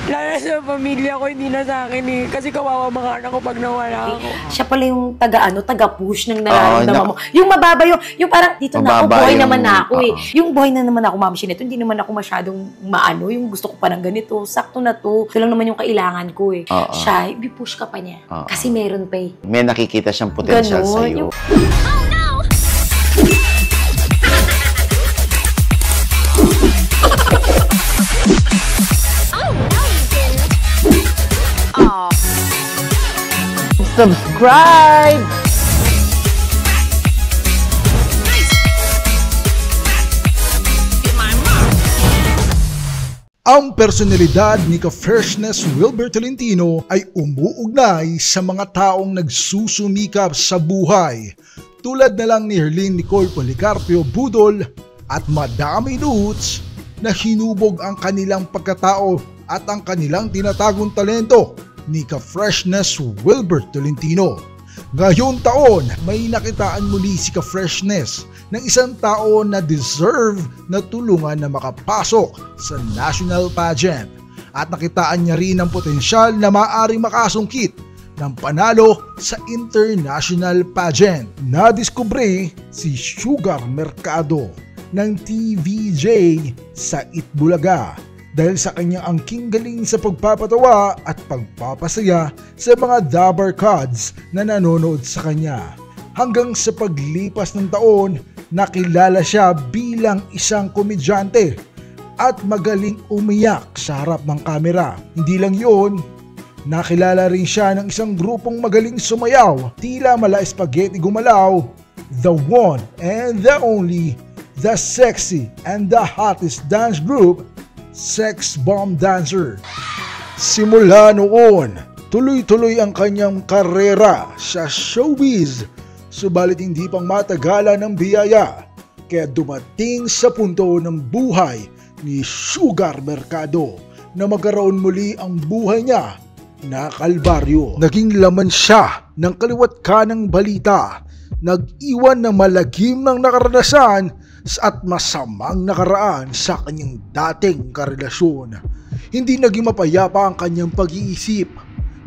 Lalo sa pamilya ko, hindi na sa akin eh. Kasi kawawa mga anak ko pag nawala ako. Siya pala yung taga-push ng nararamdaman mo. Yung mababa yung parang dito na ako, buhay naman na ako eh. Yung buhay na naman ako, Ma'am Shinette, hindi naman ako masyadong maano, yung gusto ko pa ng ganito, sakto na to. Ito lang naman yung kailangan ko eh. Siya, i-push ka pa niya. Kasi meron pa eh. May nakikita siyang potential sa'yo. Subscribe! Ang personalidad ni Ka-Freshness Wilber Tolentino ay umuugnay sa mga taong nagsusumikap sa buhay tulad na lang ni Herlyn Nicole Policarpio Budol at Madame Nudes na hinubog ang kanilang pagkatao at ang kanilang tinatagong talento ni Ka-Freshness Wilber Tolentino. Ngayong taon, may nakitaan muli si Ka-Freshness ng isang tao na deserve na tulungan na makapasok sa national pageant at nakitaan niya rin ang potensyal na maaaring makasungkit ng panalo sa international pageant. Nadiskubre si Sugar Mercado ng TVJ sa Itbulaga dahil sa kanyang angking galing sa pagpapatawa at pagpapasaya sa mga Dabar Cards na nanonood sa kanya. Hanggang sa paglipas ng taon, nakilala siya bilang isang komedyante at magaling umiyak sa harap ng kamera. Hindi lang yun, nakilala rin siya ng isang grupong magaling sumayaw, tila mala spaghetti gumalaw, the one and the only, the sexy and the hottest dance group, Sex Bomb Dancer. Simula noon, tuloy-tuloy ang kanyang karera sa showbiz, subalit hindi pang matagalan ng biyaya, kaya dumating sa punto ng buhay ni Sugar Mercado na magkaroon muli ang buhay niya na kalbaryo. Naging laman siya ng kaliwat kanang balita, nag-iwan ng malagim ng nakaranasan at masamang nakaraan sa kanyang dating karelasyon. Hindi naging mapayapa ang kanyang pag-iisip,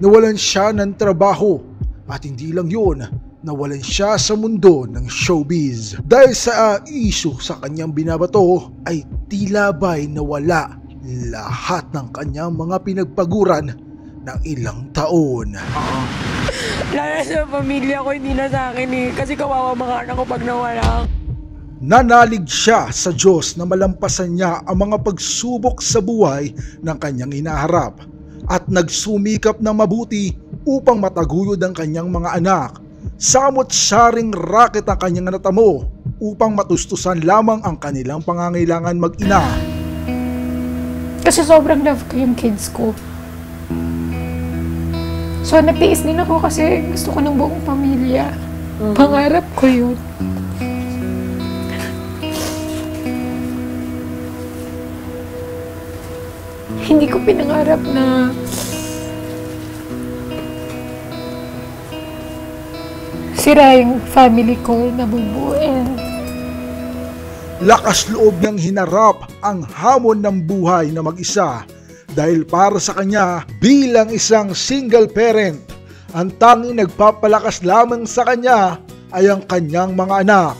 nawalan siya ng trabaho at hindi lang yun, nawalan siya sa mundo ng showbiz. Dahil sa issue sa kanyang binabato ay tila ba'y nawala lahat ng kanyang mga pinagpaguran ng ilang taon. Lalo sa pamilya ko, hindi na sa akin eh. Kasi kawawa mga anak ko pag nawala ako. Nanalig siya sa Diyos na malampasan niya ang mga pagsubok sa buhay ng kanyang hinaharap at nagsumikap ng mabuti upang mataguyod ang kanyang mga anak. Samot-saring raket ang kanyang natamo upang matustusan lamang ang kanilang pangangailangan mag-ina. Kasi sobrang love ko yung kids ko. So nagtiis din ako kasi gusto ko ng buong pamilya. Pangarap ko yun. Hindi ko pinangarap na sira yung family ko na bubuin. Lakas loob niyang hinarap ang hamon ng buhay na mag-isa dahil para sa kanya bilang isang single parent, ang tanging nagpapalakas lamang sa kanya ay ang kanyang mga anak.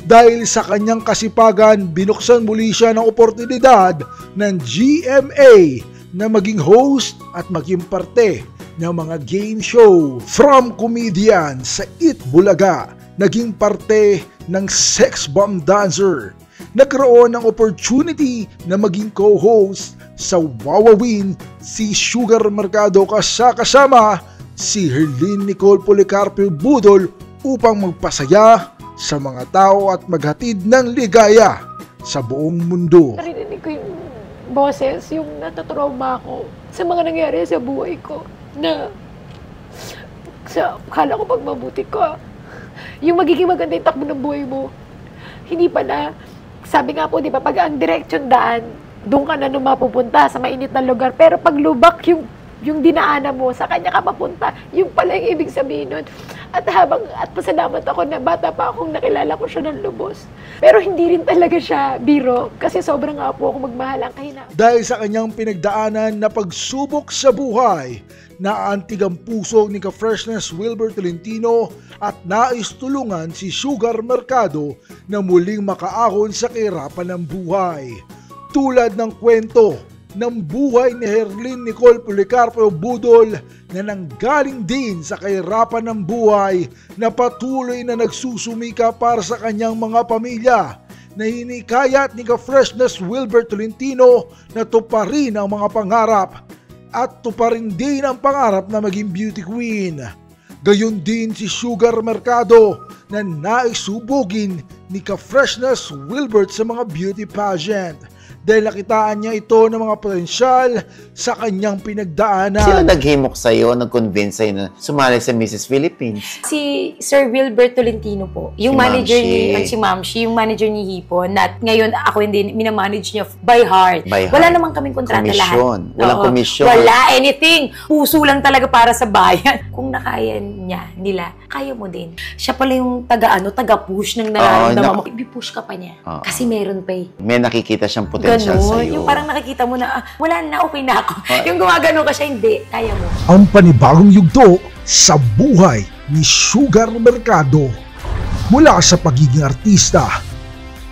Dahil sa kanyang kasipagan, binuksan muli siya ng oportunidad ng GMA na maging host at maging parte ng mga game show. From comedian sa Itbulaga, naging parte ng Sex Bomb Dancer. Nagkaroon ng opportunity na maging co-host sa Wawawin si Sugar Mercado kasama si Herlyn Nicole Policarpio Budol upang magpasaya sa mga tao at maghatid ng ligaya sa buong mundo. Narinig ko yung boses, yung natatrauma ako sa mga nangyari sa buhay ko na kala ko pag mabuti ko, yung magiging maganda yung takbo ng buhay mo. Hindi pala, sabi nga po, di ba, pag ang direksyon daan, doon ka na mapupunta sa mainit na lugar. Pero pag lubak yung yung dinaanan mo, sa kanya ka papunta, yung pala yung ibig sabihin nun. At pasalamat ako na bata pa akong nakilala ko siya ng lubos. Pero hindi rin talaga siya biro kasi sobrang nga po ako magmahal ang kahina. Dahil sa kanyang pinagdaanan na pagsubok sa buhay, naantig ang puso ni Ka-Freshness Wilber Tolentino at nais tulungan si Sugar Mercado na muling makaahon sa kahirapan ng buhay. Tulad ng kwento ng buhay ni Herlin Nicole Policarpio Budol na nanggaling din sa kahirapan ng buhay na patuloy na nagsusumika para sa kanyang mga pamilya, na hinikayat ni Ka-Freshness Wilber Tolentino na tuparin ang mga pangarap at tuparin din ang pangarap na maging beauty queen. Gayon din si Sugar Mercado na naisubugin ni Ka-Freshness Wilbert sa mga beauty pageant dahil nakitaan niya ito ng mga potensyal sa kanyang pinagdaanan. Sino naghimok sa'yo, nag-convince sa'yo na sumali sa Mrs. Philippines? Si Sir Wilbert Tolentino po. Yung Si manager Mamshi. ni, si Mamshi, yung manager ni Hipon. At ngayon, ako hindi, minamanage niya by heart. By Wala heart. namang kaming kontrata Komisyon. lahat. Walang Oo. komisyon. Wala anything. Puso lang talaga para sa bayan. Kung nakaya nila, kaya mo din. Siya pala yung taga-push ng nararamdaman mo. I-push ka pa niya. Oo. Kasi meron pa eh. May nakikita siyang potential Ganun. sa'yo. Yung parang nakikita mo na, wala na, okay na ako. Yung gumagano ka siya, hindi. Kaya mo. Ang panibagong yugto sa buhay ni Sugar Mercado mula sa pagiging artista,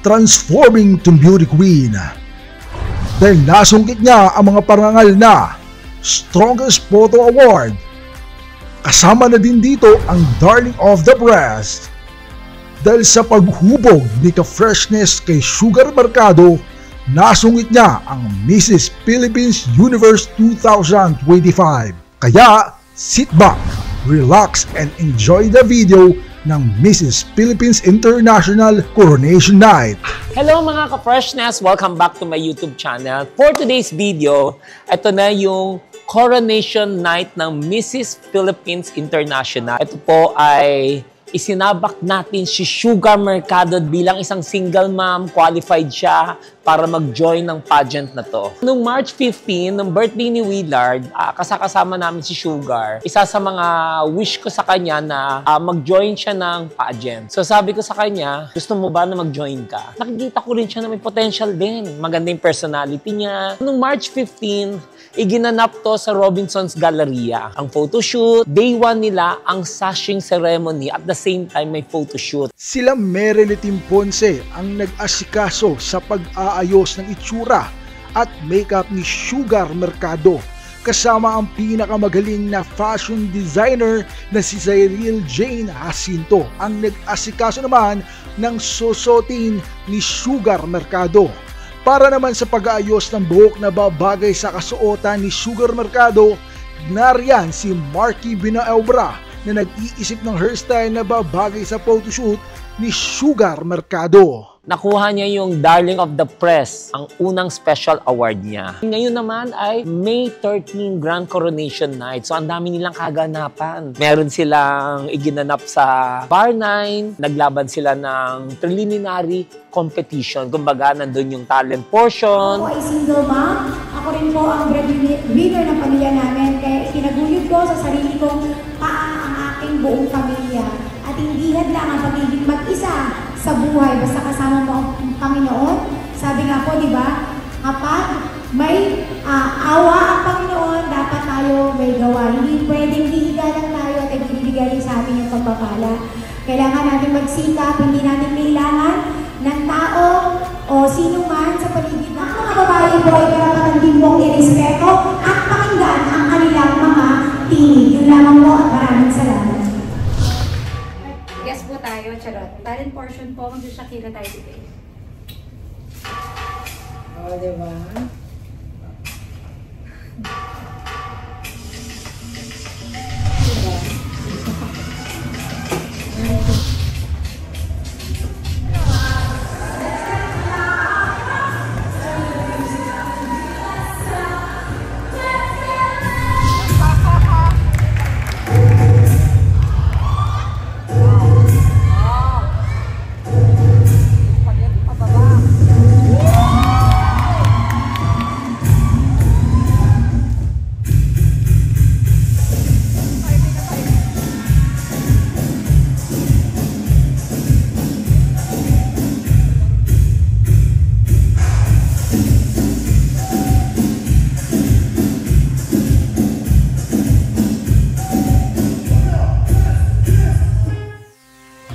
transforming to beauty queen. Dahil nasungkit niya ang mga parangal na Strongest Photo Award. Kasama na din dito ang Darling of the Breast. Dahil sa paghubog ni Ka-Freshness kay Sugar Mercado, nasungit niya ang Mrs. Philippines Universe 2025. Kaya, sit back, relax, and enjoy the video ng Mrs. Philippines International Coronation Night. Hello mga ka-Freshness! Welcome back to my YouTube channel. For today's video, ito na yung Coronation Night ng Mrs. Philippines International. Ito po ay isinabak natin si Sugar Mercado bilang isang single mom, qualified siya para mag-join ng pageant na to. Noong March 15, ng birthday ni Willard, kasama namin si Sugar. Isa sa mga wish ko sa kanya na mag-join siya ng pageant. So sabi ko sa kanya, gusto mo ba na mag-join ka? Nakikita ko rin siya na may potential din. Maganda yung personality niya. Noong March 15, iginanap to sa Robinson's Galleria. Ang photoshoot, day 1 nila ang sashing ceremony at the same time may photoshoot. Sila Merely Timponce ang nag-asikaso sa pag-aayos ng itsura at makeup ni Sugar Mercado, kasama ang pinakamagaling na fashion designer na si Cyril Jane Jacinto ang nag-asikaso naman ng susuotin ni Sugar Mercado. Para naman sa pag-aayos ng buhok na babagay sa kasuotan ni Sugar Mercado, nariyan si Marky Binaobra na nag-iisip ng hairstyle na babagay sa photoshoot ni Sugar Mercado. Nakuha niya yung Darling of the Press, ang unang special award niya. Ngayon naman ay May 13 Grand Coronation Night. So ang dami nilang kaganapan. Meron silang iginanap sa Bar 9, naglaban sila ng preliminary competition. Kumbaga, nandun yung talent portion. Ako ay single mom. Ako rin po ang breadwinner ng pamilya namin. Kaya itinaguyod ko sa sarili kong paa ang aking buong pamilya. At hindi hadlang ang pagiging mag-isa sa buhay basta kasama mo ang Panginoon. Sabi nga po, di ba? Kapag may awa ang Panginoon, dapat tayo may gawa. Hindi pwedeng hihiga lang tayo at ibibigay sa atin yung pagpapala. Kailangan natin magsikap, hindi natin kailangan ng tao o sino man sa paligid ng mga babae po ay karapatan din mong irespeto at pakinggan ang kanilang mga tinig. Yun lamang po at maraming salamat. Guess po tayo, charot. Talent portion po, mag-Shakira tayo today. Oo, diba?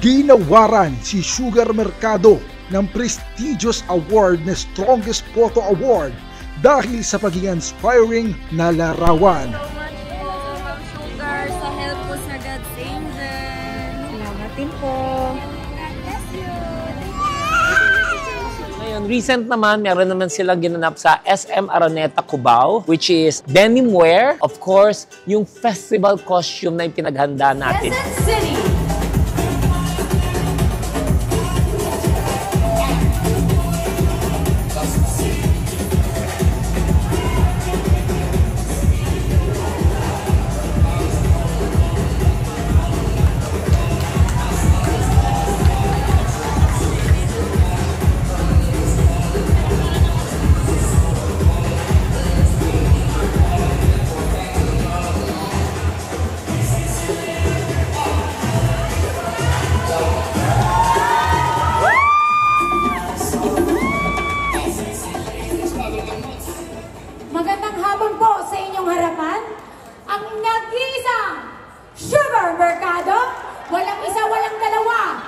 Ginawaran si Sugar Mercado ng prestigious award na Strongest Photo Award dahil sa pagiging inspiring na larawan. So much po, Ma'am Sugar, sa help po sa God's Angel. Salamat din po. God bless you. Ngayon, recent naman, meron naman silang ginanap sa SM Araneta, Cubao, which is denim wear. Of course, yung festival costume na yung pinaghanda natin. City. Magandang hapon po sa inyong harapan. Ang nag-iisang Sugar Mercado, walang isa, walang dalawa.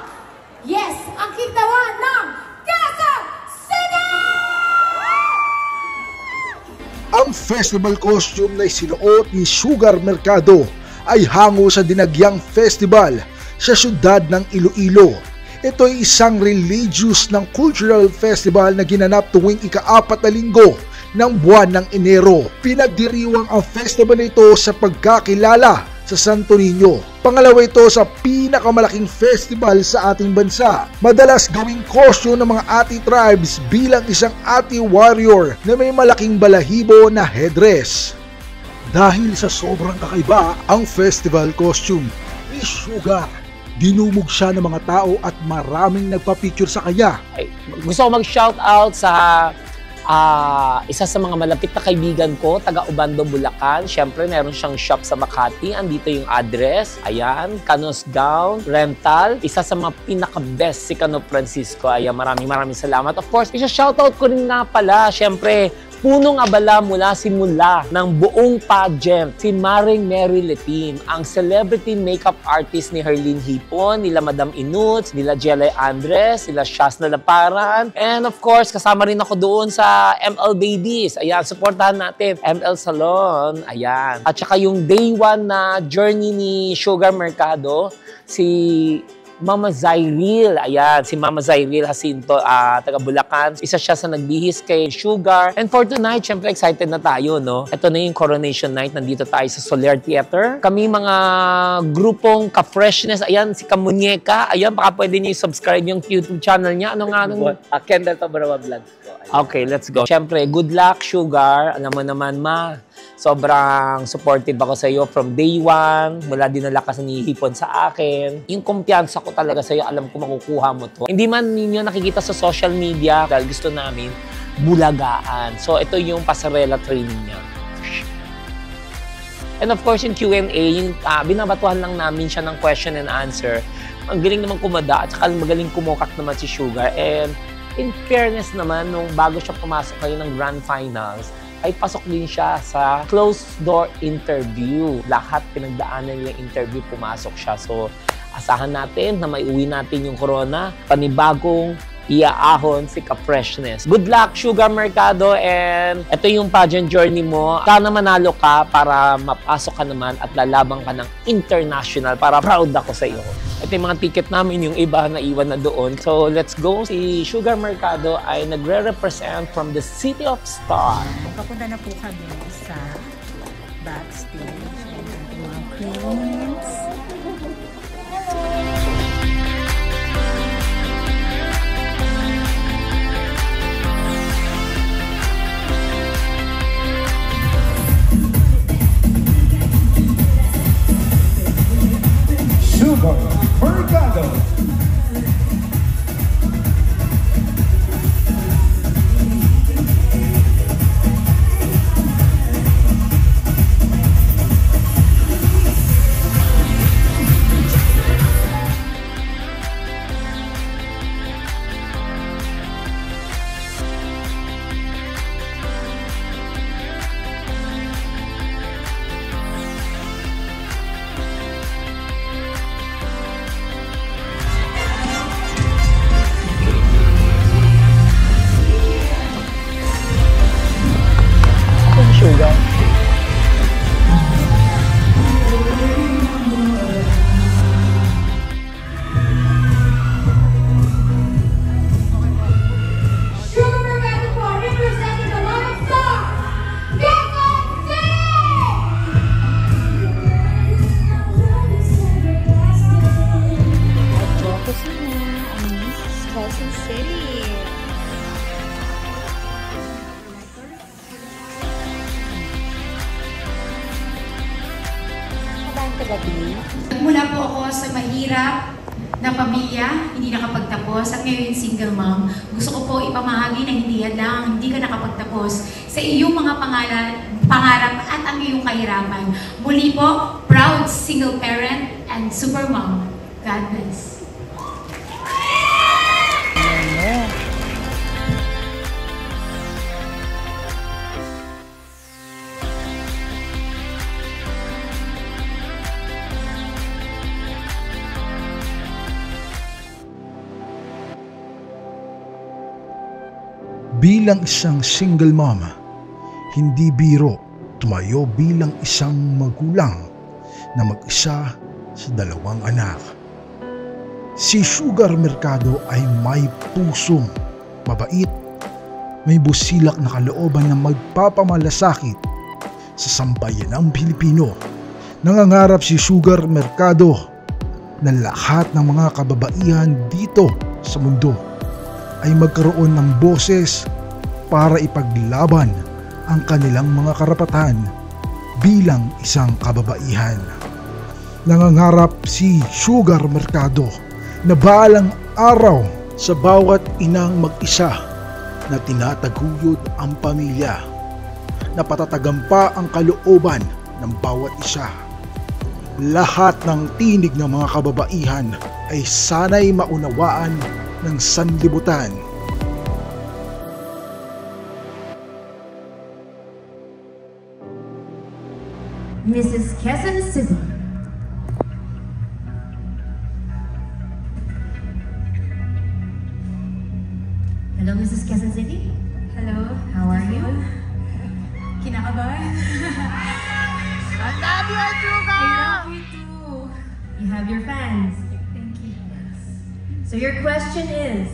Yes, ang kitawan ng Quezon City! Ang festival costume na isinuot ni Sugar Mercado ay hango sa Dinagyang Festival sa siyudad ng Iloilo. Ito ay isang religious ng cultural festival na ginanap tuwing ika-4 na linggo ng buwan ng Enero. Pinagdiriwang ang festival na ito sa pagkakilala sa Santo Niño. Pangalawa ito sa pinakamalaking festival sa ating bansa. Madalas gawing costume ng mga Ati tribes bilang isang Ati warrior na may malaking balahibo na headdress. Dahil sa sobrang kakaiba ang festival costume ni Sugar, dinumog siya ng mga tao at maraming nagpa-picture sa kanya. Ay, gusto ko mag-shoutout sa isa sa mga malapit na kaibigan ko, taga Obando, Bulacan. Siyempre, meron siyang shop sa Makati. Andito yung address. Ayan, Canos Gown Rental. Isa sa mga pinaka-best si Cano Francisco. Ayan, maraming salamat. Of course, isa-shoutout ko rin nga pala, siyempre, punong abala mula simula ng buong pageant, si Maring Mary Letin, ang celebrity makeup artist ni Herlene Hipon, nila Madam Inuts, nila Jelay Andres, nila Shazna Laparan, and of course, kasama rin ako doon sa ML Babies. Ayan, supportahan natin. ML Salon, ayan. At saka yung day 1 na journey ni Sugar Mercado, si Mama Zyril, ayan, si Mama Zyril Jacinto, taga Bulacan. Isa siya sa nagbihis kay Sugar. And for tonight, syempre excited na tayo, no? Ito na yung Coronation Night. Nandito tayo sa Soler Theater. Kami mga grupong ka-freshness, ayan, si Kamunyeka. Ayan, baka pwede niyo i-subscribe yung YouTube channel niya. Ano nga? Kendall Tabrawa Vlogs po. Okay, let's go. Syempre, good luck, Sugar. Alam mo naman, ma. Sobrang supportive ako sa iyo from day 1. Mula dinala ka sa nihipon sa akin. Yung kumpiyansa ko talaga sa iyo, alam ko makukuha mo to. Hindi man ninyo nakikita sa social media dahil gusto namin bulagaan. So, ito yung pasarela training niya. And of course, yung Q&A, yung binabatuhan lang namin siya ng question and answer. Ang galing naman kumada at saka magaling kumukak naman si Sugar. And in fairness naman, nung bago siya pumasok kayo ng Grand Finals, ay pasok din siya sa closed-door interview. Lahat pinagdaanan niya interview, pumasok siya. So, asahan natin na maiuwi natin yung corona. Panibagong iaahon si Ka-Freshness. Good luck, Sugar Mercado, and ito yung pageant journey mo. Sana manalo ka para mapasok ka naman at lalabang ka ng international para proud ako sa iyo. Ito yung mga ticket namin, yung iba na iwan na doon. So, let's go. Si Sugar Mercado ay nagre-represent from the City of Star. Papunta na po kami sa backstage. Ating mga queens. Sugar Mercado. sugar. Quezon City. Mula po ako sa mahirap na pamilya, hindi nakapagtapos, at ngayon single mom. Gusto ko po ipamahagi na hindi hadlang, hindi ka nakapagtapos sa iyong mga pangarap at ang iyong kahirapan. Muli po, proud single parent and super mom. God bless. Bilang isang single mom, hindi biro tumayo bilang isang magulang na mag-isa sa 2 anak. Si Sugar Mercado ay may pusong mabait, may busilak na kalooban na magpapamalasakit sa sambayanang Pilipino. Nangangarap si Sugar Mercado na lahat ng mga kababaihan dito sa mundo ay magkaroon ng boses para ipaglaban ang kanilang mga karapatan bilang isang kababaihan. Nangangarap si Sugar Mercado na balang araw sa bawat inang mag-isa na tinataguyod ang pamilya, na patatagampa ang kalooban ng bawat isa. Lahat ng tinig ng mga kababaihan ay sana'y maunawaan ng sanlibutan. Mrs. Quezon City. Hello, Mrs. Quezon City. Hello. How are you? Kinakabahan? I love you, Sugar! I love you too. You have your fans. Thank you. So your question is,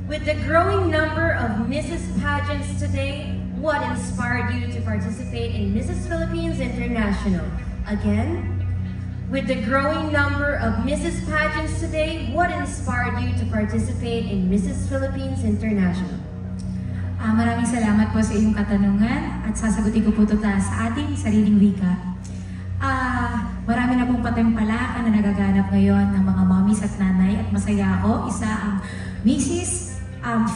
with the growing number of Mrs. Pageants today, what inspired you to participate in Mrs. Philippines International? Again, with the growing number of Mrs. Pageants today, what inspired you to participate in Mrs. Philippines International? Maraming salamat po sa iyong katanungan at sasagutin ko po ito sa ating sariling wika. Marami na pong patimpalakan na nagaganap ngayon ng mga mommies at nanay at masaya ako. Isa ang Mrs.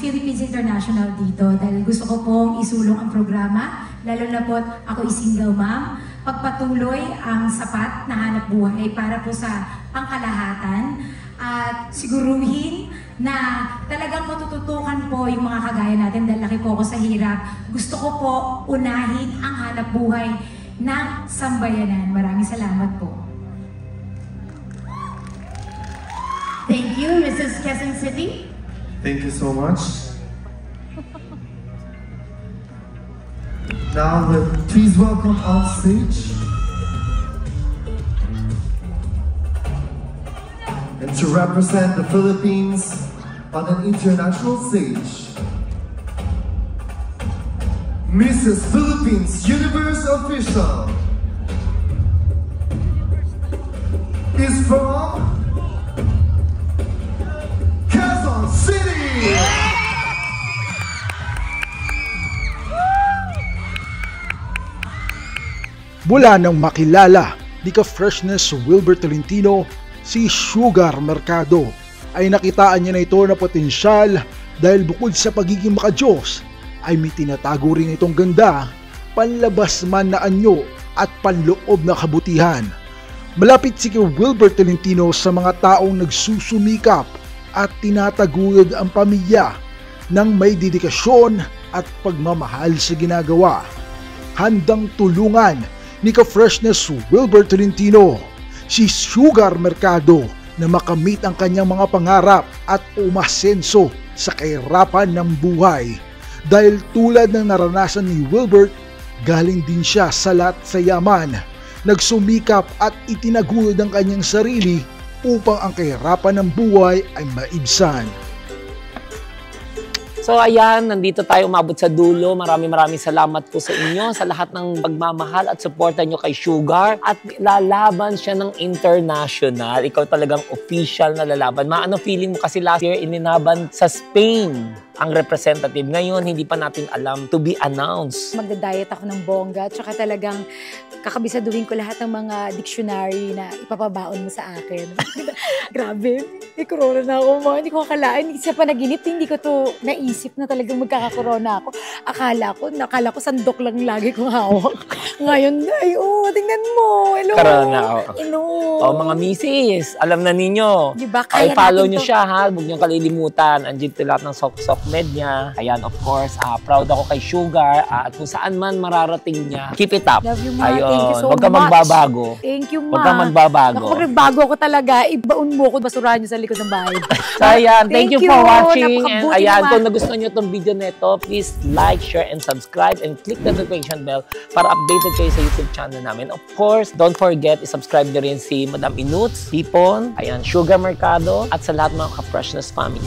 Philippines International dito dahil gusto ko pong isulong ang programa, lalo na po ako single mom, pagpatuloy ang sapat na hanap buhay para po sa pangkalahatan at siguruhin na talagang matututukan po yung mga kagaya natin dahil laki po ako sa hirap. Gusto ko po unahin ang hanap buhay ng sambayanan. Maraming salamat po. Thank you, Mrs. Quezon City. Thank you so much. Now, please welcome on stage and to represent the Philippines on an international stage, Mrs. Philippines Universe Official is from Quezon City! Mula nang makilala ni ka-freshness Wilber Tolentino si Sugar Mercado, ay nakitaan niya na ito na potensyal dahil bukod sa pagiging makadiyos ay may tinatago rin itong ganda, panlabas man na anyo at panloob na kabutihan. Malapit si Wilber Tolentino sa mga taong nagsusumikap at tinataguyod ang pamilya ng may dedikasyon at pagmamahal sa ginagawa. Handang tulungan ni ka-freshness Wilber Tolentino si Sugar Mercado na makamit ang kanyang mga pangarap at umasenso sa kahirapan ng buhay. Dahil tulad ng naranasan ni Wilbert, Galing din siya sa lahat sa yaman. Nagsumikap at itinaguyod ang kanyang sarili upang ang kahirapan ng buhay ay maibsan. So ayan, nandito tayo umabot sa dulo. Maraming salamat po sa inyo sa lahat ng pagmamahal at suporta nyo kay Sugar. At lalaban siya ng international. Ikaw talagang official na lalaban. Ano feeling mo kasi last year ininaban sa Spain ang representative. Ngayon, hindi pa natin alam to be announced. Magda-diet ako ng bongga, tsaka talagang kakabisaduhin ko lahat ng mga dictionary na ipapabaon mo sa akin. Grabe, may corona na ako mo. Hindi ko akalain. Isa pa naginip, hindi ko to naisip na talagang magkakakorona ako. Akala ko sandok lang lagi kong hawak. Ngayon, tingnan mo. Hello. Corona. Hello. Mga misis, alam na ninyo. Diba, kaya follow nyo siya, ha? Huwag nyo kalilimutan. Andiyan lahat ng sok-sok med niya. Ayan, of course, proud ako kay Sugar. At kung saan man mararating niya, keep it up. Love you, Ma. Ayun. Thank you so Huwag ka much. magbabago. Thank you, Ma. Huwag ka magbabago. Naku, nagbago ako talaga. Ibaon mo ako, basurahan nyo sa likod ng bahay. So, ayan. Thank you for watching. And Napakabuti ayan, naman. kung nagustuhan nyo itong video neto, please like, share, and subscribe. And click the notification bell para updated kayo sa YouTube channel namin. Of course, don't forget, isubscribe nyo rin si Madam Inuts, Hipon, ayan, Sugar Mercado, at sa lahat ng mga ka-Freshness family.